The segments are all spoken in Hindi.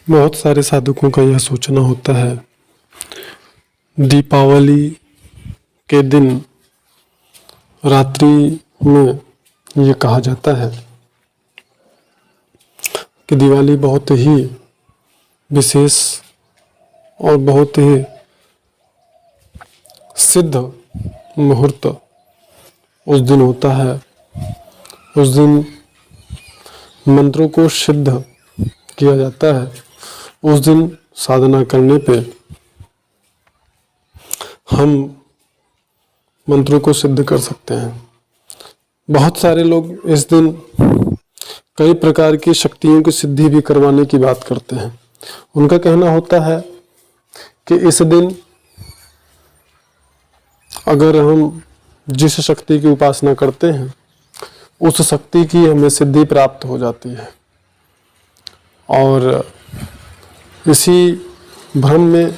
बहुत सारे साधकों का यह सोचना होता है, दीपावली के दिन रात्रि में ये कहा जाता है कि दिवाली बहुत ही विशेष और बहुत ही सिद्ध मुहूर्त उस दिन होता है। उस दिन मंत्रों को सिद्ध किया जाता है। उस दिन साधना करने पे हम मंत्रों को सिद्ध कर सकते हैं। बहुत सारे लोग इस दिन कई प्रकार की शक्तियों की सिद्धि भी करवाने की बात करते हैं। उनका कहना होता है कि इस दिन अगर हम जिस शक्ति की उपासना करते हैं उस शक्ति की हमें सिद्धि प्राप्त हो जाती है। और इसी भ्रम में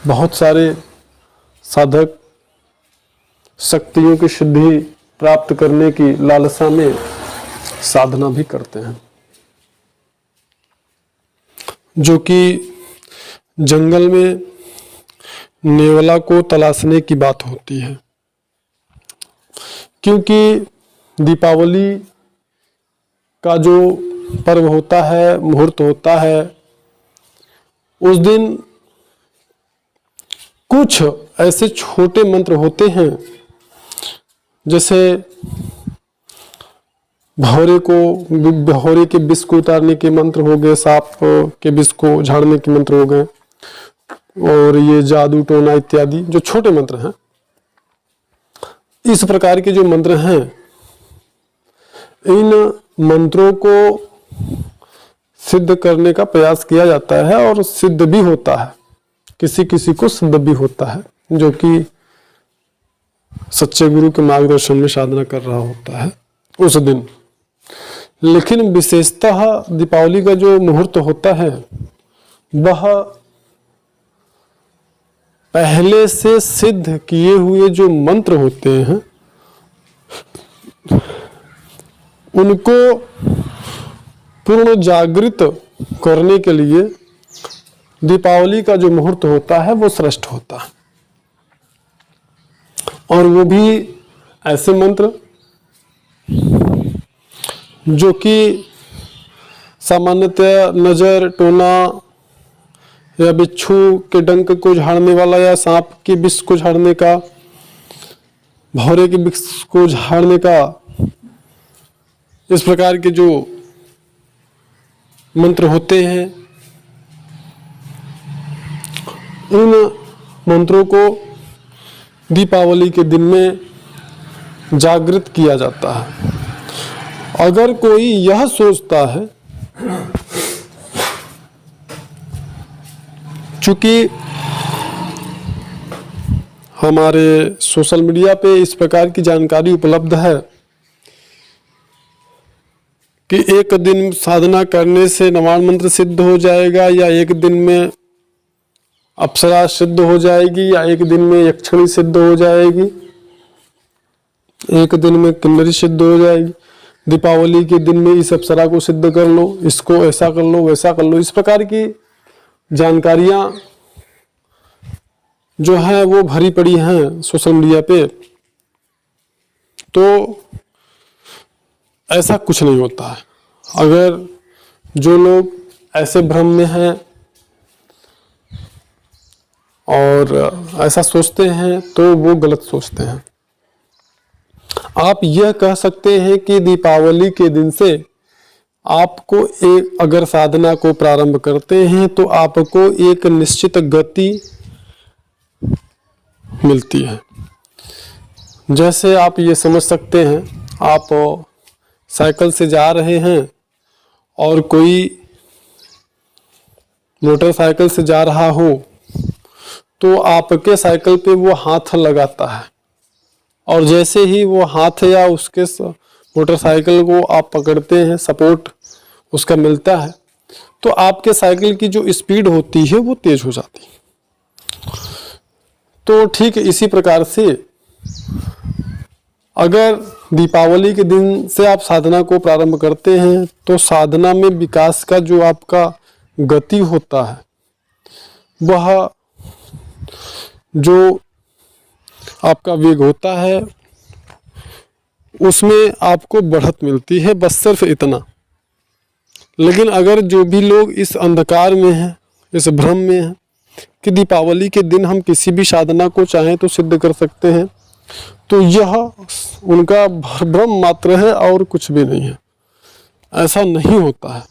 बहुत सारे साधक शक्तियों की सिद्धि प्राप्त करने की लालसा में साधना भी करते हैं, जो कि जंगल में नेवला को तलाशने की बात होती है। क्योंकि दीपावली का जो पर्व होता है, मुहूर्त होता है, उस दिन कुछ ऐसे छोटे मंत्र होते हैं, जैसे भौरे के विष को उतारने के मंत्र हो गए, सांप के विष को झाड़ने के मंत्र हो गए, और ये जादू टोना इत्यादि जो छोटे मंत्र हैं। इस प्रकार के जो मंत्र हैं, इन मंत्रों को सिद्ध करने का प्रयास किया जाता है और सिद्ध भी होता है। किसी किसी को सिद्ध भी होता है, जो कि सच्चे गुरु के मार्गदर्शन में साधना कर रहा होता है उस दिन। लेकिन विशेषतः दीपावली का जो मुहूर्त होता है, वह पहले से सिद्ध किए हुए जो मंत्र होते हैं उनको पूर्ण जागृत करने के लिए दीपावली का जो मुहूर्त होता है वो श्रेष्ठ होता है। और वो भी ऐसे मंत्र जो कि सामान्यतः नजर टोना या बिच्छू के डंक को झाड़ने वाला, या सांप के विष को झाड़ने का, भौरे के विष को झाड़ने का, इस प्रकार के जो मंत्र होते हैं, इन मंत्रों को दीपावली के दिन में जागृत किया जाता है। अगर कोई यह सोचता है, चूंकि हमारे सोशल मीडिया पे इस प्रकार की जानकारी उपलब्ध है कि एक दिन साधना करने से नवान मंत्र सिद्ध हो जाएगा, या एक दिन में अप्सरा सिद्ध हो जाएगी, या एक दिन में यक्षिणी सिद्ध हो जाएगी, एक दिन में किन्नरी सिद्ध हो जाएगी, दीपावली के दिन में इस अप्सरा को सिद्ध कर लो, इसको ऐसा कर लो, वैसा कर लो। इस प्रकार की जानकारियां जो है वो भरी पड़ी हैं सोशल मीडिया पे। तो ऐसा कुछ नहीं होता है। अगर जो लोग ऐसे भ्रम में हैं और ऐसा सोचते हैं तो वो गलत सोचते हैं। आप यह कह सकते हैं कि दीपावली के दिन से आपको एक, अगर साधना को प्रारंभ करते हैं तो आपको एक निश्चित गति मिलती है। जैसे आप ये समझ सकते हैं, आप साइकिल से जा रहे हैं और कोई मोटरसाइकिल से जा रहा हो, तो आपके साइकिल पे वो हाथ लगाता है, और जैसे ही वो हाथ या उसके मोटरसाइकिल को आप पकड़ते हैं, सपोर्ट उसका मिलता है, तो आपके साइकिल की जो स्पीड होती है वो तेज हो जाती है। तो ठीक इसी प्रकार से अगर दीपावली के दिन से आप साधना को प्रारंभ करते हैं तो साधना में विकास का जो आपका गति होता है, वह जो आपका वेग होता है उसमें आपको बढ़त मिलती है, बस सिर्फ इतना। लेकिन अगर जो भी लोग इस अंधकार में हैं, इस भ्रम में हैं कि दीपावली के दिन हम किसी भी साधना को चाहें तो सिद्ध कर सकते हैं, तो यह उनका भ्रम मात्र है और कुछ भी नहीं है। ऐसा नहीं होता है।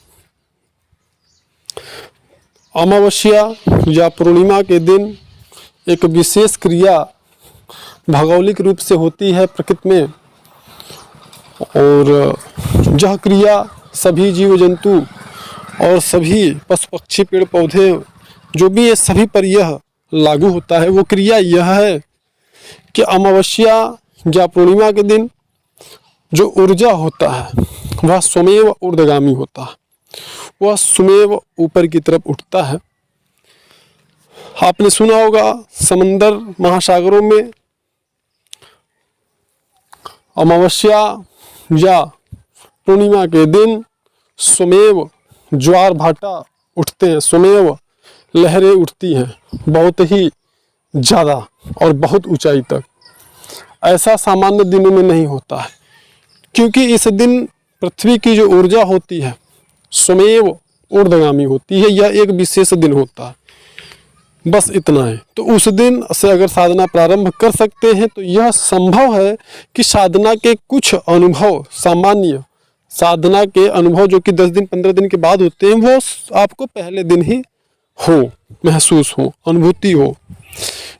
अमावस्या या पूर्णिमा के दिन एक विशेष क्रिया भौगोलिक रूप से होती है प्रकृति में, और यह क्रिया सभी जीव जंतु और सभी पशु पक्षी पेड़ पौधे जो भी ये सभी पर यह लागू होता है। वो क्रिया यह है कि अमावस्या या पूर्णिमा के दिन जो ऊर्जा होता है वह स्वमेव ऊर्ध्वगामी होता है, वह स्वमेव ऊपर की तरफ उठता है। आपने सुना होगा समंदर महासागरों में अमावस्या या पूर्णिमा के दिन स्वमेव ज्वार भाटा उठते हैं, स्वमेव लहरें उठती हैं, बहुत ही ज़्यादा और बहुत ऊंचाई तक। ऐसा सामान्य दिनों में नहीं होता है, क्योंकि इस दिन पृथ्वी की जो ऊर्जा होती है स्वमेव ऊर्ध्वगामी होती है। यह एक विशेष दिन होता है, बस इतना है। तो उस दिन से अगर साधना प्रारंभ कर सकते हैं तो यह संभव है कि साधना के कुछ अनुभव, सामान्य साधना के अनुभव जो कि 10 दिन 15 दिन के बाद होते हैं, वो आपको पहले दिन ही हो, महसूस हो, अनुभूति हो,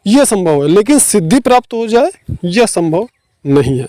यह संभव है। लेकिन सिद्धि प्राप्त हो जाए यह संभव नहीं है।